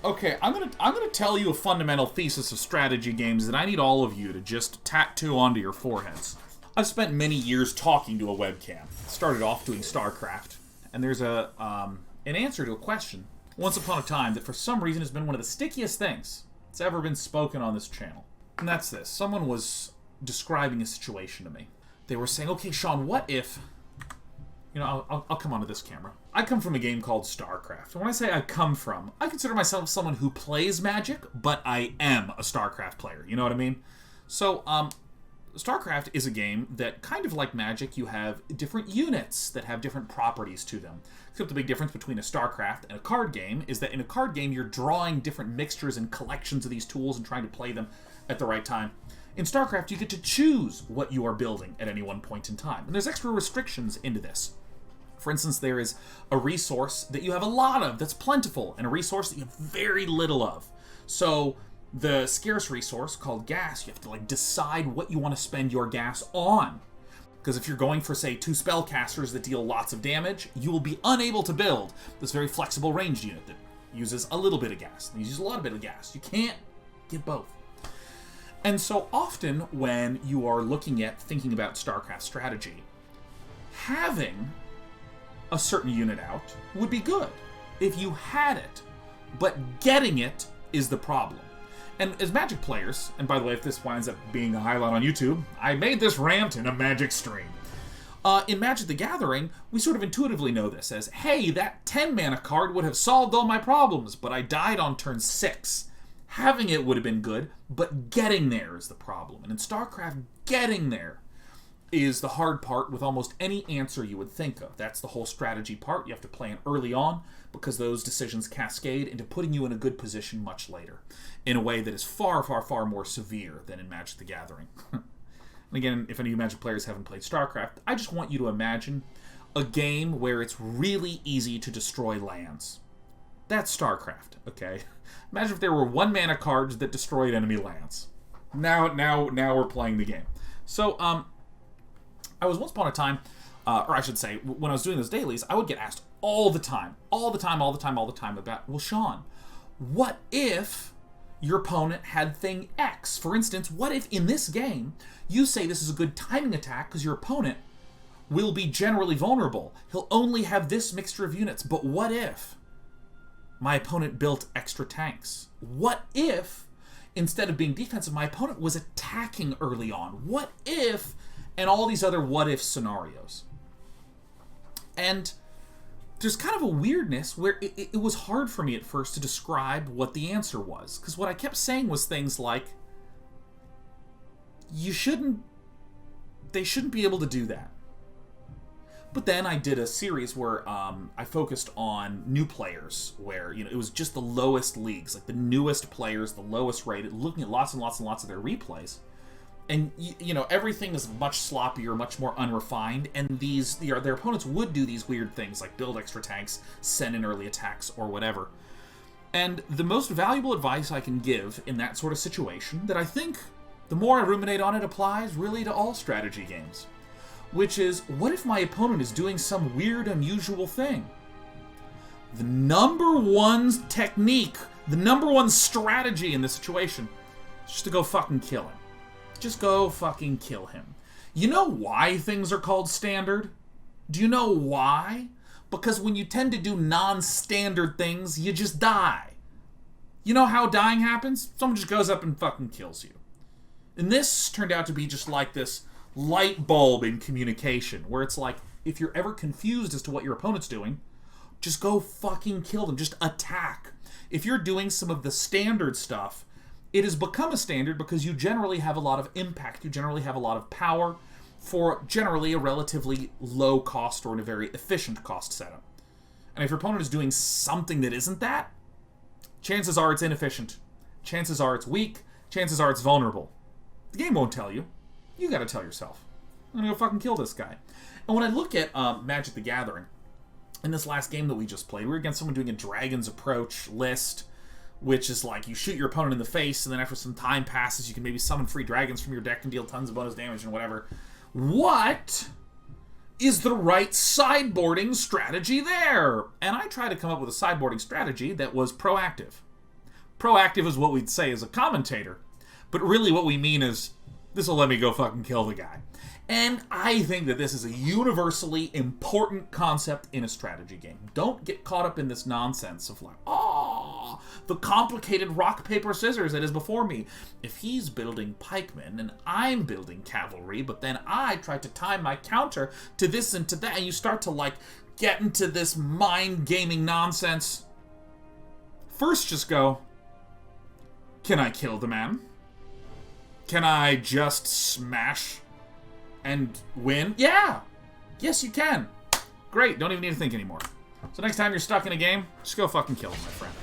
Okay, I'm gonna tell you a fundamental thesis of strategy games that I need all of you to just tattoo onto your foreheads. I've spent many years talking to a webcam. Started off doing StarCraft, and there's an answer to a question once upon a time that for some reason has been one of the stickiest things that's ever been spoken on this channel. And that's this. Someone was describing a situation to me. They were saying, okay, Sean, what if... I'll come onto this camera. I come from a game called StarCraft. And when I say I come from, I consider myself someone who plays Magic, but I am a StarCraft player. You know what I mean? So, StarCraft is a game that, kind of like Magic, you have different units that have different properties to them. Except the big difference between a StarCraft and a card game is that in a card game, you're drawing different mixtures and collections of these tools and trying to play them at the right time. In StarCraft, you get to choose what you are building at any one point in time. And there's extra restrictions into this. For instance, there is a resource that you have a lot of that's plentiful, and a resource that you have very little of. So, the scarce resource, called gas, you have to decide what you want to spend your gas on. Because if you're going for, say, 2 spellcasters that deal lots of damage, you will be unable to build this very flexible ranged unit that uses a little bit of gas. And uses a lot of bit of gas. You can't get both. And so often when you are looking at thinking about StarCraft strategy, having a certain unit out would be good if you had it, but getting it is the problem. And as Magic players, and by the way, if this winds up being a highlight on YouTube, I made this rant in a Magic stream. In Magic the Gathering, we sort of intuitively know this as, hey, that 10 mana card would have solved all my problems, but I died on turn 6. Having it would have been good, but getting there is the problem. And in StarCraft, getting there is the hard part with almost any answer you would think of. That's the whole strategy part. You have to plan early on because those decisions cascade into putting you in a good position much later in a way that is far, far, far more severe than in Magic the Gathering. And again, if any of you Magic players haven't played StarCraft, I just want you to imagine a game where it's really easy to destroy lands. That's StarCraft, okay? Imagine if there were 1 mana cards that destroyed enemy lands. Now we're playing the game. So, I was once upon a time, or I should say, when I was doing those dailies, I would get asked all the time about, well, Sean, what if your opponent had thing X? For instance, what if in this game, you say this is a good timing attack because your opponent will be generally vulnerable. He'll only have this mixture of units, but what if my opponent built extra tanks? What if, instead of being defensive, my opponent was attacking early on? What if... and all these other what-if scenarios. And there's kind of a weirdness where it was hard for me at first to describe what the answer was. Because what I kept saying was things like, they shouldn't be able to do that. But then I did a series where I focused on new players, where it was just the lowest leagues, like the newest players, the lowest rated, looking at lots and lots and lots of their replays. And, everything is much sloppier, much more unrefined, and their opponents would do these weird things, like build extra tanks, send in early attacks, or whatever. And the most valuable advice I can give in that sort of situation, that I think, the more I ruminate on it, applies really to all strategy games, which is, what if my opponent is doing some weird, unusual thing? The number one technique, the number one strategy in this situation, is just to go fucking kill him. Just go fucking kill him. You know why things are called standard? Do you know why? Because when you tend to do non-standard things, you just die. You know how dying happens? Someone just goes up and fucking kills you. And this turned out to be just like this light bulb in communication, where it's like, if you're ever confused as to what your opponent's doing, just go fucking kill them. Just attack. If you're doing some of the standard stuff, it has become a standard because you generally have a lot of impact. You generally have a lot of power for generally a relatively low cost or in a very efficient cost setup. And if your opponent is doing something that isn't that, chances are it's inefficient. Chances are it's weak. Chances are it's vulnerable. The game won't tell you. You gotta tell yourself. I'm gonna go fucking kill this guy. And when I look at Magic the Gathering, in this last game that we just played, we were against someone doing a Dragon's Approach list, which is like you shoot your opponent in the face, and then after some time passes, you can maybe summon free dragons from your deck and deal tons of bonus damage and whatever. What is the right sideboarding strategy there? And I tried to come up with a sideboarding strategy that was proactive. Proactive is what we'd say as a commentator. But really what we mean is, this will let me go fucking kill the guy. And I think that this is a universally important concept in a strategy game. Don't get caught up in this nonsense of like, oh, the complicated rock, paper, scissors that is before me. If he's building pikemen and I'm building cavalry, but then I try to time my counter to this and to that, and you start to like get into this mind gaming nonsense. First, just go, can I kill the man? Can I just smash and win? Yeah! Yes, you can. Great, don't even need to think anymore. So next time you're stuck in a game, just go fucking kill him, my friend.